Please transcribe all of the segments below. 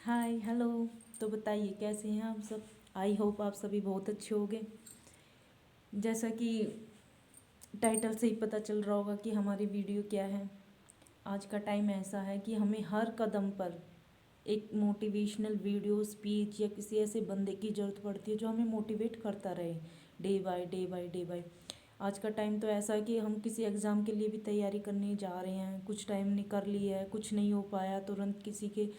Hi hello. तो बताइए कैसे हैं आप सब। आई होप आप सभी बहुत अच्छे होंगे। जैसा कि टाइटल से ही पता चल रहा होगा कि हमारी वीडियो क्या है। आज का टाइम ऐसा है कि हमें हर कदम पर एक मोटिवेशनल वीडियो स्पीच या किसी ऐसे बंदे की ज़रूरत पड़ती है जो हमें मोटिवेट करता रहे day by day by day by. आज का टाइम तो ऐसा है कि हम किसी एग्ज़ाम के लिए भी तैयारी करने जा रहे हैं, कुछ टाइम ने कर लिया है, कुछ नहीं हो पाया, तुरंत किसी के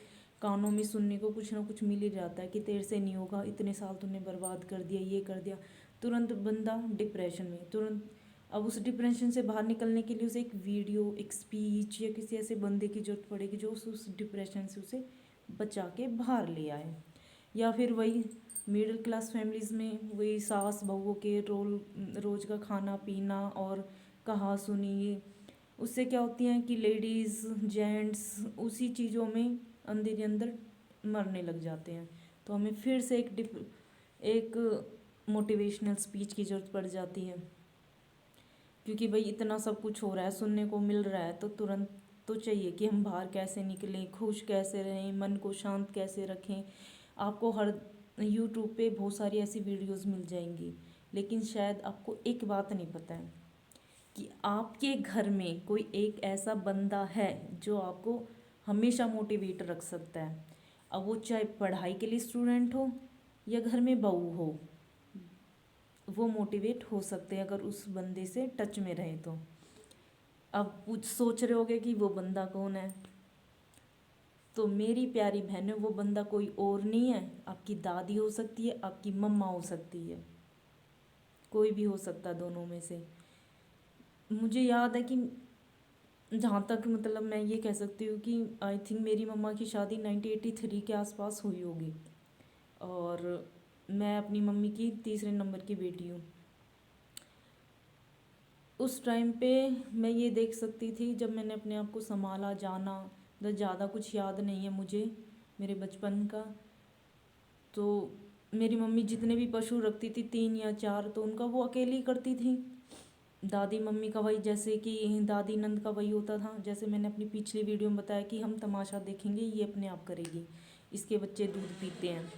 कानों में सुनने को कुछ ना कुछ मिल ही जाता है कि तेरे से नहीं होगा, इतने साल तूने बर्बाद कर दिया, ये कर दिया। तुरंत बंदा डिप्रेशन में, तुरंत अब उस डिप्रेशन से बाहर निकलने के लिए उसे एक वीडियो, एक स्पीच या किसी ऐसे बंदे की जरूरत पड़ेगी जो उस डिप्रेशन से उसे बचा के बाहर ले आए। या फिर वही मिडिल क्लास फैमिलीज़ में वही सास बहुओं के रोज़ का खाना पीना और कहा सुनी, उससे क्या होती हैं कि लेडीज़ जेंट्स उसी चीज़ों में अंदर ही अंदर मरने लग जाते हैं। तो हमें फिर से एक मोटिवेशनल स्पीच की ज़रूरत पड़ जाती है, क्योंकि भाई इतना सब कुछ हो रहा है, सुनने को मिल रहा है, तो तुरंत तो चाहिए कि हम बाहर कैसे निकलें, खुश कैसे रहें, मन को शांत कैसे रखें। आपको हर यूट्यूब पे बहुत सारी ऐसी वीडियोस मिल जाएंगी, लेकिन शायद आपको एक बात नहीं पता है कि आपके घर में कोई एक ऐसा बंदा है जो आपको हमेशा मोटिवेट रख सकता है। अब वो चाहे पढ़ाई के लिए स्टूडेंट हो या घर में बहू हो, वो मोटिवेट हो सकते हैं अगर उस बंदे से टच में रहे तो। अब कुछ सोच रहे होगे कि वो बंदा कौन है। तो मेरी प्यारी बहनों, वो बंदा कोई और नहीं है, आपकी दादी हो सकती है, आपकी मम्मा हो सकती है, कोई भी हो सकता दोनों में से। मुझे याद है कि जहाँ तक मतलब मैं ये कह सकती हूँ कि आई थिंक मेरी मम्मा की शादी 1983 के आसपास हुई होगी, और मैं अपनी मम्मी की तीसरे नंबर की बेटी हूँ। उस टाइम पे मैं ये देख सकती थी, जब मैंने अपने आप को संभाला, जाना, तो ज़्यादा कुछ याद नहीं है मुझे मेरे बचपन का। तो मेरी मम्मी जितने भी पशु रखती थी, 3 या 4, तो उनका वो अकेली करती थी। दादी मम्मी का वही, जैसे कि दादी नंद का वही होता था, जैसे मैंने अपनी पिछली वीडियो में बताया कि हम तमाशा देखेंगे, ये अपने आप करेगी, इसके बच्चे दूध पीते हैं।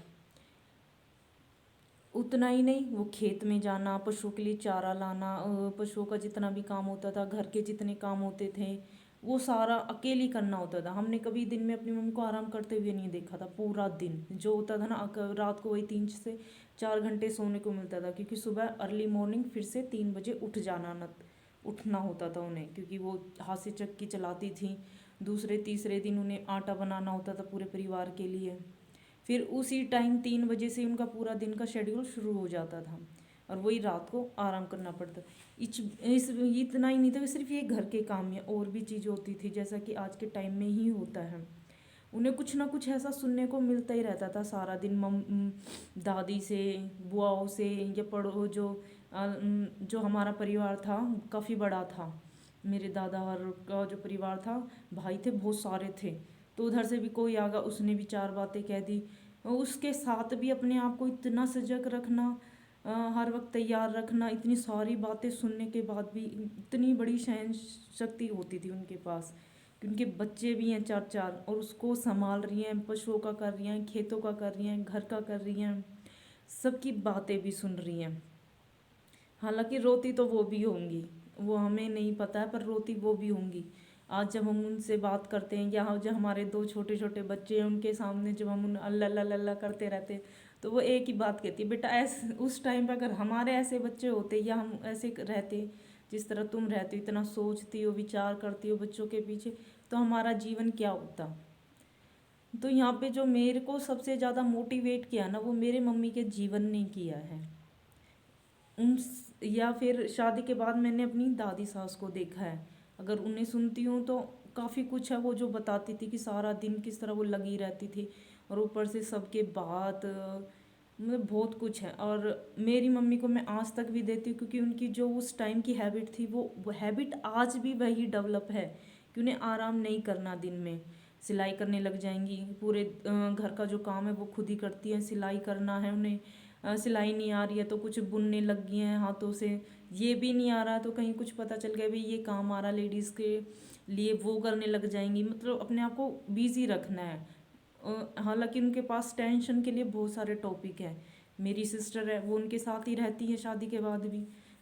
उतना ही नहीं, वो खेत में जाना, पशुओं के लिए चारा लाना, पशुओं का जितना भी काम होता था, घर के जितने काम होते थे, वो सारा अकेली करना होता था। हमने कभी दिन में अपनी मम्मी को आराम करते हुए नहीं देखा था। पूरा दिन जो होता था ना, रात को वही 3 से 4 घंटे सोने को मिलता था, क्योंकि सुबह अर्ली मॉर्निंग फिर से 3 बजे उठना होता था उन्हें, क्योंकि वो हाथ से चक्की चलाती थी। दूसरे तीसरे दिन उन्हें आटा बनाना होता था पूरे परिवार के लिए। फिर उसी टाइम 3 बजे से उनका पूरा दिन का शेड्यूल शुरू हो जाता था, और वही रात को आराम करना पड़ता। इस इतना ही नहीं था कि सिर्फ ये घर के काम या और भी चीज़ होती थी, जैसा कि आज के टाइम में ही होता है। उन्हें कुछ ना कुछ ऐसा सुनने को मिलता ही रहता था सारा दिन, दादी से, बुआओं से, या पड़ो जो हमारा परिवार था काफ़ी बड़ा था। मेरे दादा और का जो परिवार था, भाई थे बहुत सारे थे, तो उधर से भी कोई आ गया, उसने भी 4 बातें कह दी। उसके साथ भी अपने आप को इतना सजग रखना, हर वक्त तैयार रखना, इतनी सारी बातें सुनने के बाद भी इतनी बड़ी सहन शक्ति होती थी उनके पास, कि उनके बच्चे भी हैं 4 4, और उसको संभाल रही हैं, पशुओं का कर रही हैं, खेतों का कर रही हैं, घर का कर रही हैं, सबकी बातें भी सुन रही हैं। हालांकि रोती तो वो भी होंगी, वो हमें नहीं पता है, पर रोती वो भी होंगी। आज जब हम उनसे बात करते हैं, या जब हमारे 2 छोटे छोटे बच्चे हैं उनके सामने जब हम उन अल्लाह अल्लाह अल्लाह करते रहते हैं, तो वो एक ही बात कहती है, बेटा ऐसे उस टाइम पर अगर हमारे ऐसे बच्चे होते या हम ऐसे रहते जिस तरह तुम रहती हो, इतना सोचती हो, विचार करती हो बच्चों के पीछे, तो हमारा जीवन क्या होता। तो यहाँ पे जो मेरे को सबसे ज़्यादा मोटिवेट किया ना, वो मेरे मम्मी के जीवन ने किया है। उन या फिर शादी के बाद मैंने अपनी दादी सास को देखा है, अगर उन्हें सुनती हूँ तो काफ़ी कुछ है वो जो बताती थी कि सारा दिन किस तरह वो लगी रहती थी, और ऊपर से सबके बात, मतलब बहुत कुछ है। और मेरी मम्मी को मैं आज तक भी देती हूँ, क्योंकि उनकी जो उस टाइम की हैबिट थी, वो हैबिट आज भी वही डेवलप है कि उन्हें आराम नहीं करना। दिन में सिलाई करने लग जाएंगी, पूरे घर का जो काम है वो खुद ही करती हैं। सिलाई करना है उन्हें, सिलाई नहीं आ रही है तो कुछ बुनने लग गई हैं हाथों से, ये भी नहीं आ रहा तो कहीं कुछ पता चल गया भाई ये काम आ रहा लेडीज़ के लिए, वो करने लग जाएंगी। मतलब अपने आप को बिजी रखना है। हालांकि उनके पास टेंशन के लिए बहुत सारे टॉपिक हैं। मेरी सिस्टर है, वो उनके साथ ही रहती है शादी के बाद भी।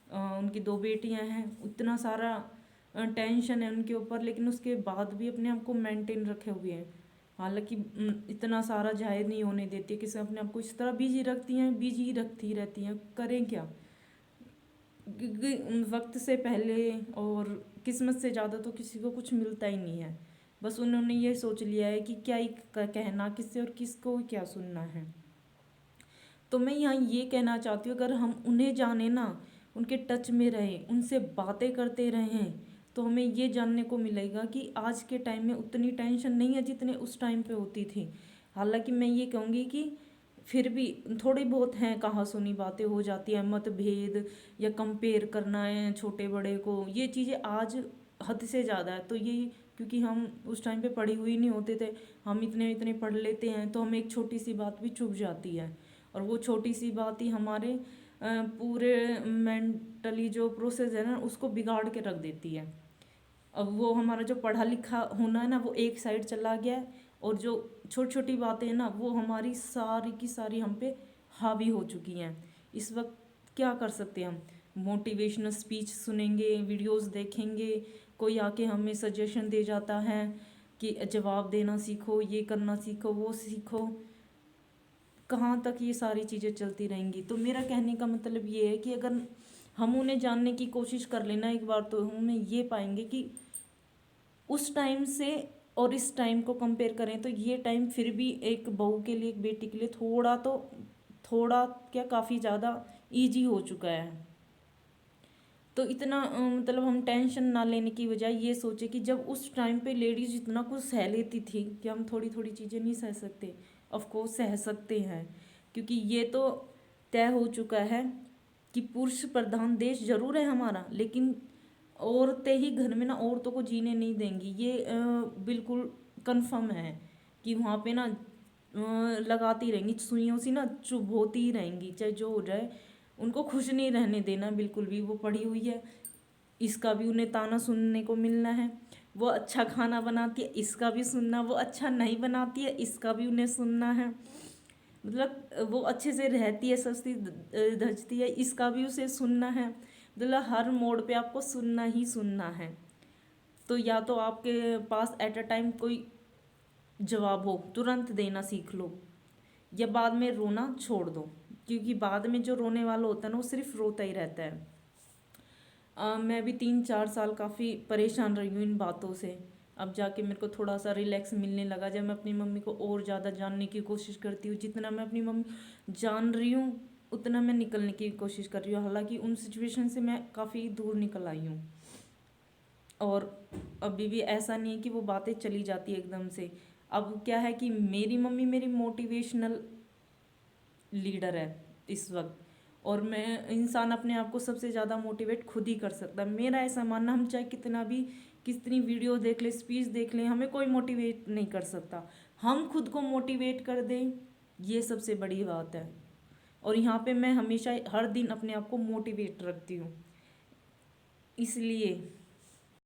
उनकी 2 बेटियां हैं, इतना सारा टेंशन है उनके ऊपर, लेकिन उसके बाद भी अपने आप को मेंटेन रखे हुए हैं। हालांकि इतना सारा जाहिर नहीं होने देती, किसी अपने आप को इस तरह बिजी रखती हैं, बिजी रखती रहती हैं, करें क्या। वक्त से पहले और किस्मत से ज़्यादा तो किसी को कुछ मिलता ही नहीं है। बस उन्होंने ये सोच लिया है कि क्या ही कहना किससे और किसको क्या सुनना है। तो मैं यहाँ ये कहना चाहती हूँ, अगर हम उन्हें जाने ना, उनके टच में रहें, उनसे बातें करते रहें, तो हमें ये जानने को मिलेगा कि आज के टाइम में उतनी टेंशन नहीं है जितने उस टाइम पे होती थी। हालांकि मैं ये कहूँगी कि फिर भी थोड़ी बहुत हैं, कहा सुनी बातें हो जाती हैं, मतभेद या कंपेयर करना है छोटे बड़े को, ये चीज़ें आज हद से ज़्यादा है। तो ये क्योंकि हम उस टाइम पे पढ़े हुए नहीं होते थे, हम इतने इतने पढ़ लेते हैं, तो हमें एक छोटी सी बात भी चुभ जाती है, और वो छोटी सी बात ही हमारे पूरे मेंटली जो प्रोसेस है ना उसको बिगाड़ के रख देती है। अब वो हमारा जो पढ़ा लिखा होना है ना वो एक साइड चला गया है, और जो छोटी छोटी बातें हैं ना वो हमारी सारी की सारी हम पे हावी हो चुकी हैं। इस वक्त क्या कर सकते हैं हम, मोटिवेशनल स्पीच सुनेंगे, वीडियोस देखेंगे, कोई आके हमें सजेशन दे जाता है कि जवाब देना सीखो, ये करना सीखो, वो सीखो। कहाँ तक ये सारी चीज़ें चलती रहेंगी। तो मेरा कहने का मतलब ये है कि अगर हम उन्हें जानने की कोशिश कर लेना एक बार, तो हमें ये पाएंगे कि उस टाइम से और इस टाइम को कंपेयर करें तो ये टाइम फिर भी एक बहू के लिए, एक बेटी के लिए थोड़ा तो, थोड़ा क्या काफ़ी ज़्यादा इजी हो चुका है। तो इतना मतलब हम टेंशन ना लेने की बजाय ये सोचे कि जब उस टाइम पे लेडीज इतना कुछ सह लेती थी कि हम थोड़ी थोड़ी चीज़ें नहीं सह सकते। ऑफ कोर्स सह सकते हैं, क्योंकि ये तो तय हो चुका है कि पुरुष प्रधान देश जरूर है हमारा, लेकिन औरतें ही घर में ना औरतों को जीने नहीं देंगी, ये बिल्कुल कंफर्म है कि वहाँ पे ना लगाती रहेंगी सुइयों सी ना, चुभोती ही रहेंगी चाहे जो हो जाए, उनको खुश नहीं रहने देना बिल्कुल भी। वो पड़ी हुई है, इसका भी उन्हें ताना सुनने को मिलना है। वो अच्छा खाना बनाती है, इसका भी सुनना। वो अच्छा नहीं बनाती है, इसका भी उन्हें सुनना है। मतलब वो अच्छे से रहती है, सस्ती धजती है, इसका भी उसे सुनना है। मतलब हर मोड़ पे आपको सुनना ही सुनना है। तो या तो आपके पास एट अ टाइम कोई जवाब हो, तुरंत देना सीख लो, या बाद में रोना छोड़ दो, क्योंकि बाद में जो रोने वाला होता है ना वो सिर्फ रोता ही रहता है। मैं भी 3-4 साल काफ़ी परेशान रही हूँ इन बातों से। अब जाके मेरे को थोड़ा सा रिलैक्स मिलने लगा, जब मैं अपनी मम्मी को और ज़्यादा जानने की कोशिश करती हूँ। जितना मैं अपनी मम्मी जान रही हूँ उतना मैं निकलने की कोशिश कर रही हूँ। हालांकि उन सिचुएशन से मैं काफ़ी दूर निकल आई हूँ, और अभी भी ऐसा नहीं है कि वो बातें चली जाती है एकदम से। अब क्या है कि मेरी मम्मी मेरी मोटिवेशनल लीडर है इस वक्त, और मैं इंसान अपने आप को सबसे ज़्यादा मोटिवेट खुद ही कर सकता है। मेरा ऐसा मानना, हम चाहे कितना भी कितनी वीडियो देख ले, स्पीच देख लें, हमें कोई मोटिवेट नहीं कर सकता। हम खुद को मोटिवेट कर दें, ये सबसे बड़ी बात है। और यहाँ पे मैं हमेशा हर दिन अपने आप को मोटिवेट रखती हूँ। इसलिए